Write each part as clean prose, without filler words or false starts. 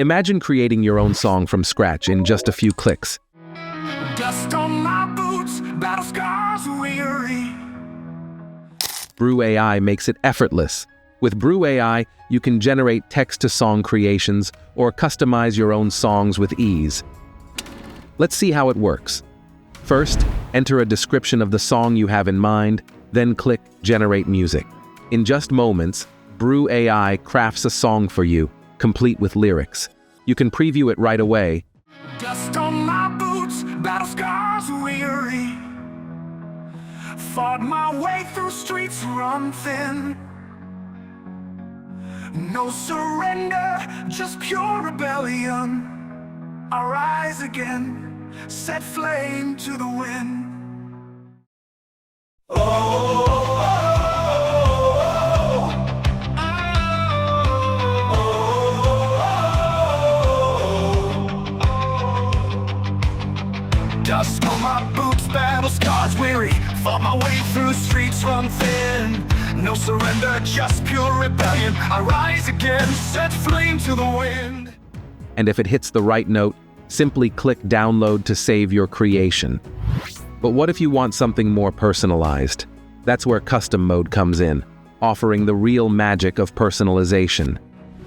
Imagine creating your own song from scratch in just a few clicks. Dust on my boots, battle scars weary. Brev AI makes it effortless. With Brev AI, you can generate text-to-song creations or customize your own songs with ease. Let's see how it works. First, enter a description of the song you have in mind, then click Generate Music. In just moments, Brev AI crafts a song for you, complete with lyrics. You can preview it right away. Dust on my boots, battle scars weary. Fought my way through streets run thin. No surrender, just pure rebellion. I rise again, set flame to the wind. Dust on my boots, battle scars weary. Fought my way through streets run thin. No surrender, just pure rebellion. I rise again, set flame to the wind. And if it hits the right note, simply click Download to save your creation. But what if you want something more personalized? That's where custom mode comes in, offering the real magic of personalization.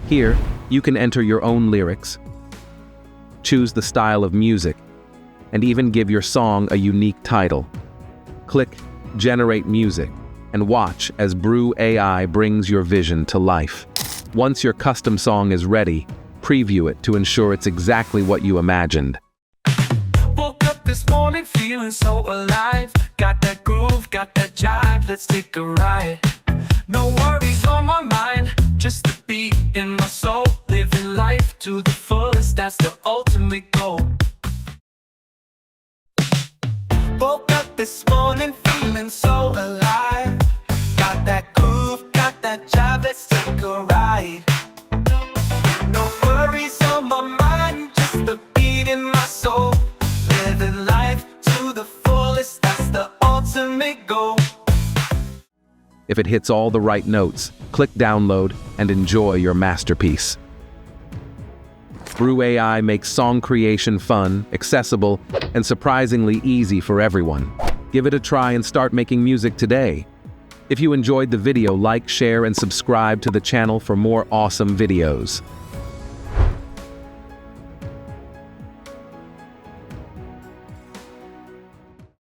Here, you can enter your own lyrics, choose the style of music, and even give your song a unique title. Click Generate Music and watch as Brev AI brings your vision to life. Once your custom song is ready, preview it to ensure it's exactly what you imagined. Woke up this morning feeling so alive. Got that groove, got that jive, let's take a ride. No worries on my mind, just the beat in my soul. Living life to the fullest, that's the ultimate goal. Woke up this morning feeling so alive. Got that groove, got that jive, let's take a ride. No worries on my mind, just the beat in my soul. Living life to the fullest, that's the ultimate goal. If it hits all the right notes, click Download and enjoy your masterpiece. Brev AI makes song creation fun, accessible, and surprisingly easy for everyone. Give it a try and start making music today. If you enjoyed the video, like, share, and subscribe to the channel for more awesome videos.